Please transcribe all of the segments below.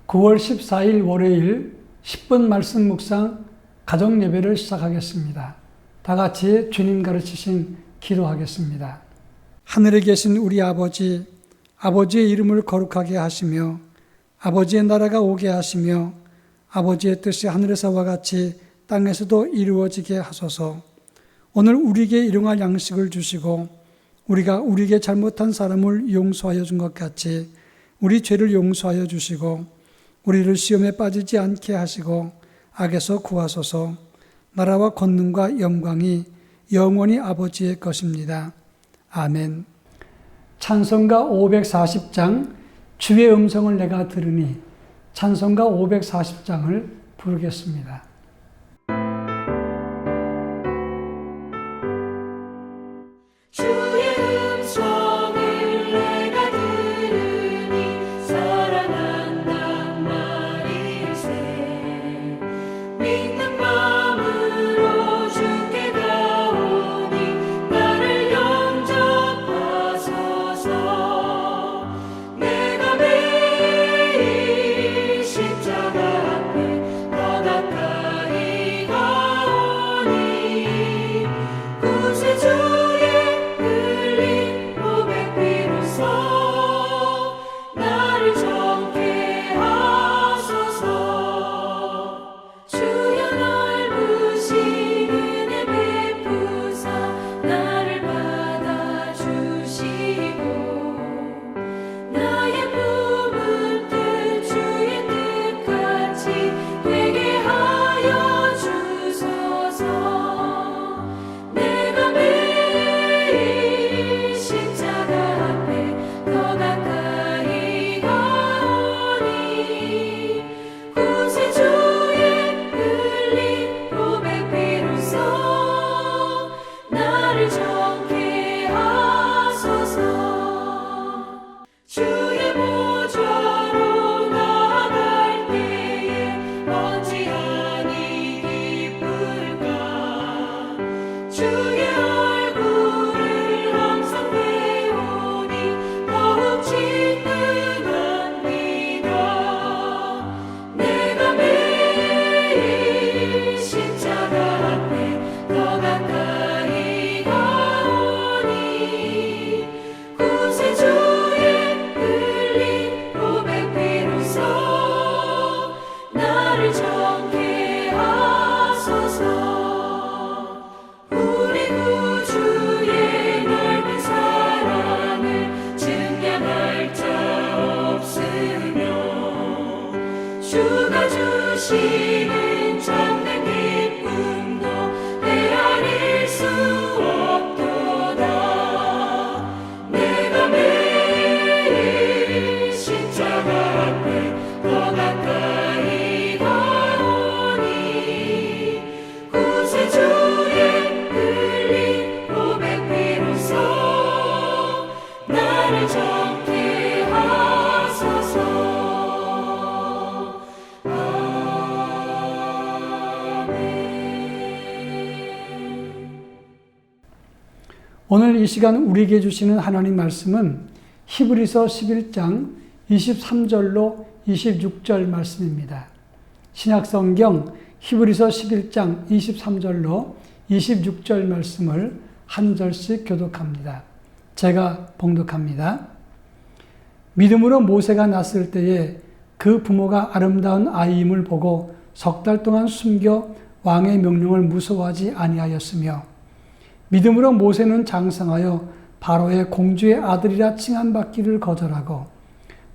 9월 14일 월요일 10분 말씀 묵상 가정 예배를 시작하겠습니다. 다 같이 주님 가르치신 기도하겠습니다. 하늘에 계신 우리 아버지, 아버지의 이름을 거룩하게 하시며 아버지의 나라가 오게 하시며 아버지의 뜻이 하늘에서와 같이 땅에서도 이루어지게 하소서. 오늘 우리에게 일용할 양식을 주시고 우리가 우리에게 잘못한 사람을 용서하여 준 것 같이 우리 죄를 용서하여 주시고 우리를 시험에 빠지지 않게 하시고 악에서 구하소서. 나라와 권능과 영광이 영원히 아버지의 것입니다. 아멘. 찬송가 540장 주의 음성을 내가 들으니 찬송가 540장을 부르겠습니다. 오늘 이 시간 우리에게 주시는 하나님 말씀은 히브리서 11장 23절로 26절 말씀입니다. 신약성경 히브리서 11장 23절로 26절 말씀을 한 절씩 교독합니다. 제가 봉독합니다. 믿음으로 모세가 났을 때에 그 부모가 아름다운 아이임을 보고 석 달 동안 숨겨 왕의 명령을 무서워하지 아니하였으며 믿음으로 모세는 장성하여 바로의 공주의 아들이라 칭함받기를 거절하고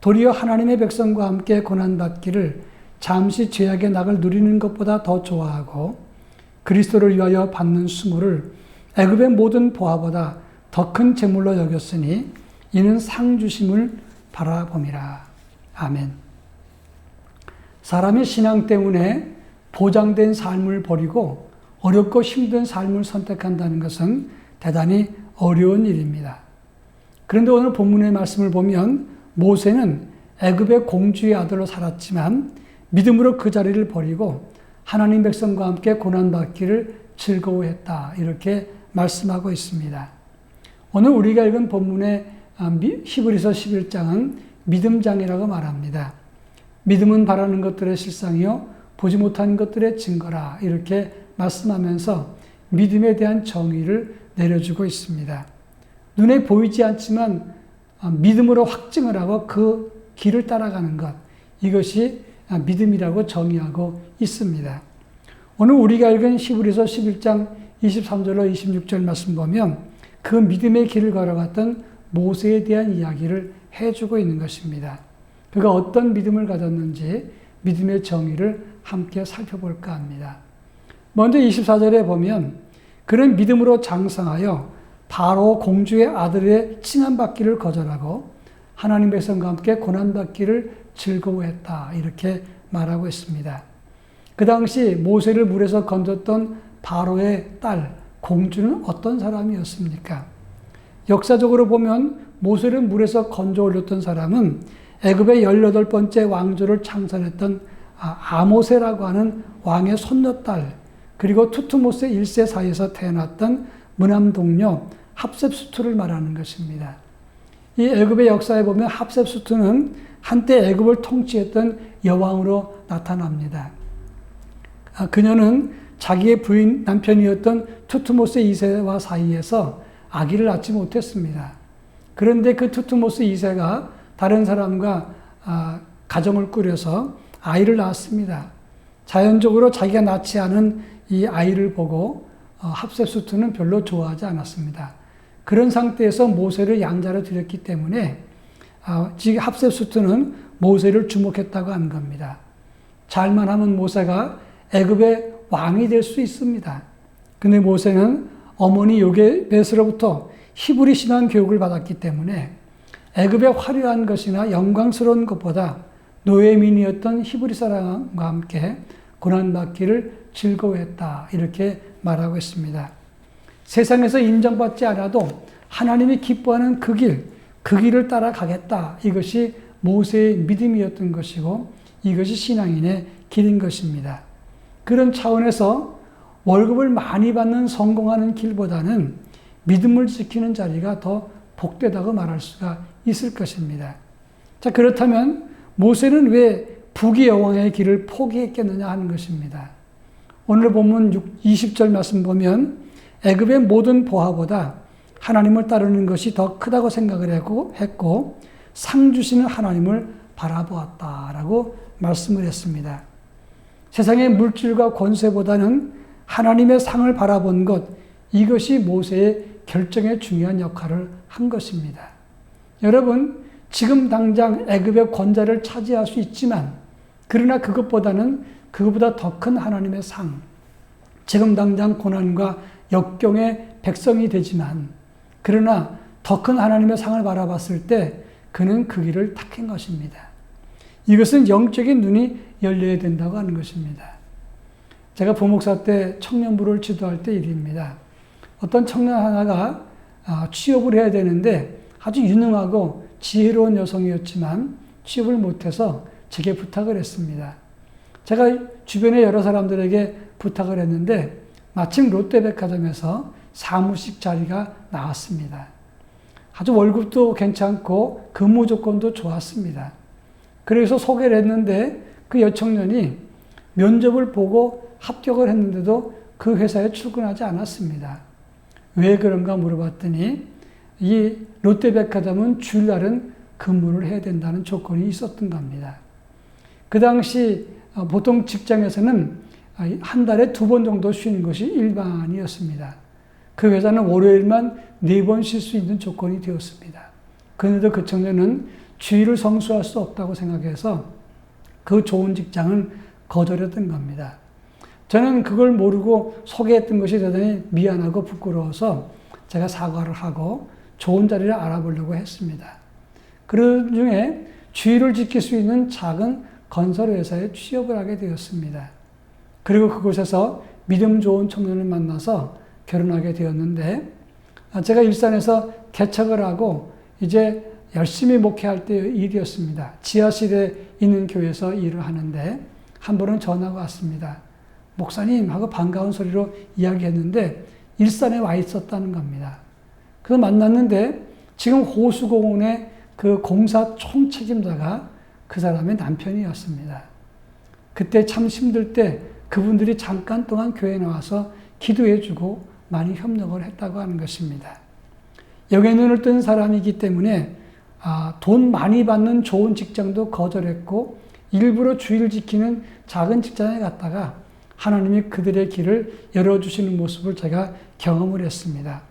도리어 하나님의 백성과 함께 고난받기를 잠시 죄악의 낙을 누리는 것보다 더 좋아하고 그리스도를 위하여 받는 수모를 애굽의 모든 보화보다 더 큰 재물로 여겼으니 이는 상 주심을 바라봄이라. 아멘. 사람이 신앙 때문에 보장된 삶을 버리고 어렵고 힘든 삶을 선택한다는 것은 대단히 어려운 일입니다. 그런데 오늘 본문의 말씀을 보면 모세는 애굽의 공주의 아들로 살았지만 믿음으로 그 자리를 버리고 하나님 백성과 함께 고난받기를 즐거워했다. 이렇게 말씀하고 있습니다. 오늘 우리가 읽은 본문의 히브리서 11장은 믿음장이라고 말합니다. 믿음은 바라는 것들의 실상이요 보지 못하는 것들의 증거라 이렇게 말씀하면서 믿음에 대한 정의를 내려주고 있습니다. 눈에 보이지 않지만 믿음으로 확증을 하고 그 길을 따라가는 것, 이것이 믿음이라고 정의하고 있습니다. 오늘 우리가 읽은 히브리서 11장 23절로 26절 말씀 보면 그 믿음의 길을 걸어갔던 모세에 대한 이야기를 해주고 있는 것입니다. 그가 어떤 믿음을 가졌는지 믿음의 정의를 함께 살펴볼까 합니다. 먼저 24절에 보면 그는 믿음으로 장성하여 바로 공주의 아들의 칭함받기를 거절하고 하나님의 백성과 함께 고난받기를 즐거워했다 이렇게 말하고 있습니다. 그 당시 모세를 물에서 건졌던 바로의 딸 공주는 어떤 사람이었습니까? 역사적으로 보면 모세를 물에서 건져 올렸던 사람은 애굽의 18번째 왕조를 창설했던 아모세라고 하는 왕의 손녀딸, 그리고 투투모스 1세 사이에서 태어났던 무남동료 합셉수투를 말하는 것입니다. 이 애굽의 역사에 보면 합셉수투는 한때 애굽을 통치했던 여왕으로 나타납니다. 그녀는 자기의 부인 남편이었던 투투모스 2세와 사이에서 아기를 낳지 못했습니다. 그런데 그 투투모스 2세가 다른 사람과 가정을 꾸려서 아이를 낳았습니다. 자연적으로 자기가 낳지 않은 이 아이를 보고 합셉수투는 별로 좋아하지 않았습니다. 그런 상태에서 모세를 양자로 드렸기 때문에 합셉수투는 모세를 주목했다고 하는 겁니다. 잘만 하면 모세가 애굽의 왕이 될 수 있습니다. 근데 모세는 어머니 요게벳으로부터 히브리 신앙 교육을 받았기 때문에 애굽의 화려한 것이나 영광스러운 것보다 노예민이었던 히브리 사람과 함께 고난받기를 즐거워했다 이렇게 말하고 있습니다. 세상에서 인정받지 않아도 하나님이 기뻐하는 그 길을 따라가겠다. 이것이 모세의 믿음이었던 것이고 이것이 신앙인의 길인 것입니다. 그런 차원에서 월급을 많이 받는 성공하는 길보다는 믿음을 지키는 자리가 더 복되다고 말할 수가 있을 것입니다. 자, 그렇다면 모세는 왜 부귀 영화의 길을 포기했겠느냐 하는 것입니다. 오늘 본문 20절 말씀 보면 애굽의 모든 보화보다 하나님을 따르는 것이 더 크다고 생각을 했고 상 주시는 하나님을 바라보았다라고 말씀을 했습니다. 세상의 물질과 권세보다는 하나님의 상을 바라본 것, 이것이 모세의 결정에 중요한 역할을 한 것입니다. 여러분, 지금 당장 애굽의 권자를 차지할 수 있지만 그러나 그것보다 더 큰 하나님의 상, 지금 당장 고난과 역경의 백성이 되지만 그러나 더 큰 하나님의 상을 바라봤을 때 그는 그 길을 택한 것입니다. 이것은 영적인 눈이 열려야 된다고 하는 것입니다. 제가 부목사 때 청년부를 지도할 때 일입니다. 어떤 청년 하나가 취업을 해야 되는데 아주 유능하고 지혜로운 여성이었지만 취업을 못해서 제게 부탁을 했습니다. 제가 주변에 여러 사람들에게 부탁을 했는데 마침 롯데백화점에서 사무직 자리가 나왔습니다. 아주 월급도 괜찮고 근무 조건도 좋았습니다. 그래서 소개를 했는데 그 여청년이 면접을 보고 합격을 했는데도 그 회사에 출근하지 않았습니다. 왜 그런가 물어봤더니 이 롯데백화점은 주일날은 근무를 해야 된다는 조건이 있었던 겁니다. 그 당시 보통 직장에서는 한 달에 2번 정도 쉬는 것이 일반이었습니다. 그 회사는 월요일만 4번 쉴 수 있는 조건이 되었습니다. 그런데도 그 청년은 주일을 성수할 수 없다고 생각해서 그 좋은 직장을 거절했던 겁니다. 저는 그걸 모르고 소개했던 것이 대단히 미안하고 부끄러워서 제가 사과를 하고 좋은 자리를 알아보려고 했습니다. 그런 중에 주일을 지킬 수 있는 작은 건설회사에 취업을 하게 되었습니다. 그리고 그곳에서 믿음 좋은 청년을 만나서 결혼하게 되었는데 제가 일산에서 개척을 하고 이제 열심히 목회할 때의 일이었습니다. 지하실에 있는 교회에서 일을 하는데 한 번은 전화가 왔습니다. 목사님 하고 반가운 소리로 이야기했는데 일산에 와 있었다는 겁니다. 그래서 만났는데 지금 호수공원의 그 공사 총책임자가 그 사람의 남편이었습니다. 그때 참 힘들 때 그분들이 잠깐 동안 교회에 나와서 기도해주고 많이 협력을 했다고 하는 것입니다. 영의 눈을 뜬 사람이기 때문에 돈 많이 받는 좋은 직장도 거절했고 일부러 주의를 지키는 작은 직장에 갔다가 하나님이 그들의 길을 열어주시는 모습을 제가 경험을 했습니다.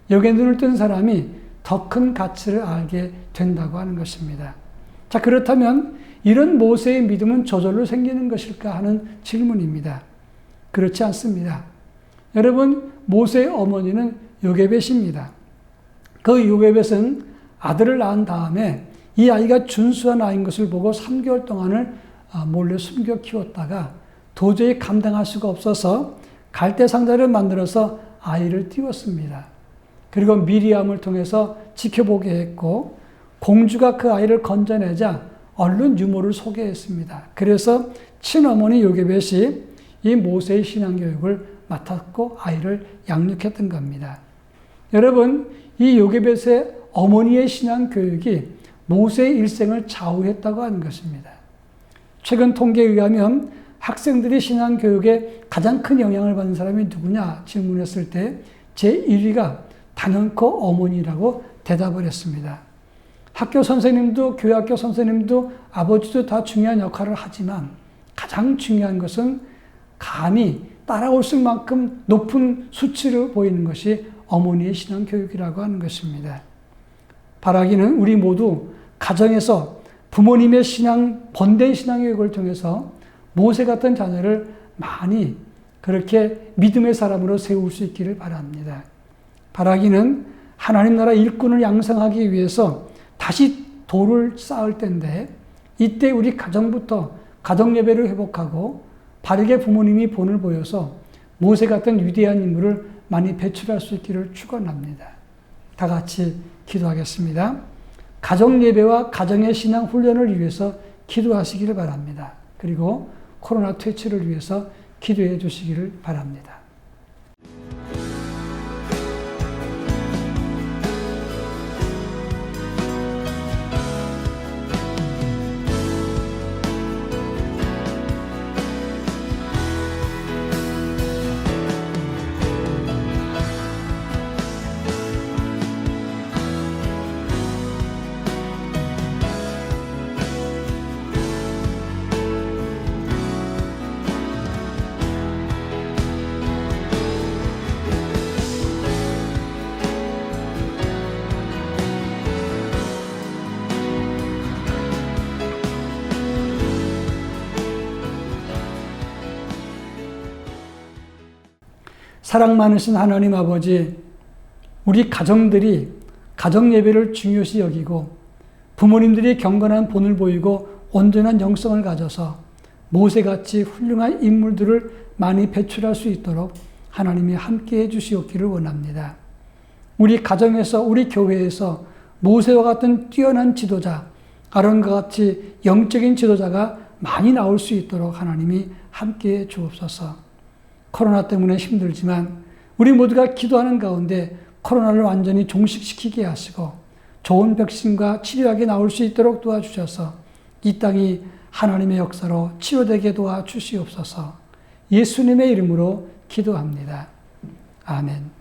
영의 눈을 뜬 사람이 더 큰 가치를 알게 된다고 하는 것입니다. 자, 그렇다면 이런 모세의 믿음은 저절로 생기는 것일까 하는 질문입니다. 그렇지 않습니다. 여러분, 모세의 어머니는 요게벳입니다. 그 요게벳은 아들을 낳은 다음에 이 아이가 준수한 아이인 것을 보고 3개월 동안을 몰래 숨겨 키웠다가 도저히 감당할 수가 없어서 갈대 상자를 만들어서 아이를 띄웠습니다. 그리고 미리암을 통해서 지켜보게 했고 공주가 그 아이를 건져내자 얼른 유모를 소개했습니다. 그래서 친어머니 요게벳이 이 모세의 신앙교육을 맡았고 아이를 양육했던 겁니다. 여러분, 이 요게벳의 어머니의 신앙교육이 모세의 일생을 좌우했다고 하는 것입니다. 최근 통계에 의하면 학생들이 신앙교육에 가장 큰 영향을 받는 사람이 누구냐 질문했을 때 제1위가 단연코 어머니라고 대답을 했습니다. 학교 선생님도 교회 학교 선생님도 아버지도 다 중요한 역할을 하지만 가장 중요한 것은 감히 따라올 만큼 높은 수치를 보이는 것이 어머니의 신앙교육이라고 하는 것입니다. 바라기는 우리 모두 가정에서 부모님의 번된 신앙교육을 통해서 모세 같은 자녀를 많이 그렇게 믿음의 사람으로 세울 수 있기를 바랍니다. 바라기는 하나님 나라 일꾼을 양성하기 위해서 다시 돌을 쌓을 때인데 이때 우리 가정부터 가정 예배를 회복하고 바르게 부모님이 본을 보여서 모세 같은 위대한 인물을 많이 배출할 수 있기를 축원합니다. 다 같이 기도하겠습니다. 가정 예배와 가정의 신앙 훈련을 위해서 기도하시기를 바랍니다. 그리고 코로나 퇴치를 위해서 기도해 주시기를 바랍니다. 사랑 많으신 하나님 아버지, 우리 가정들이 가정 예배를 중요시 여기고 부모님들이 경건한 본을 보이고 온전한 영성을 가져서 모세같이 훌륭한 인물들을 많이 배출할 수 있도록 하나님이 함께해 주시옵기를 원합니다. 우리 가정에서 우리 교회에서 모세와 같은 뛰어난 지도자, 아론과 같이 영적인 지도자가 많이 나올 수 있도록 하나님이 함께해 주옵소서. 코로나 때문에 힘들지만 우리 모두가 기도하는 가운데 코로나를 완전히 종식시키게 하시고 좋은 백신과 치료약이 나올 수 있도록 도와주셔서 이 땅이 하나님의 역사로 치료되게 도와주시옵소서. 예수님의 이름으로 기도합니다. 아멘.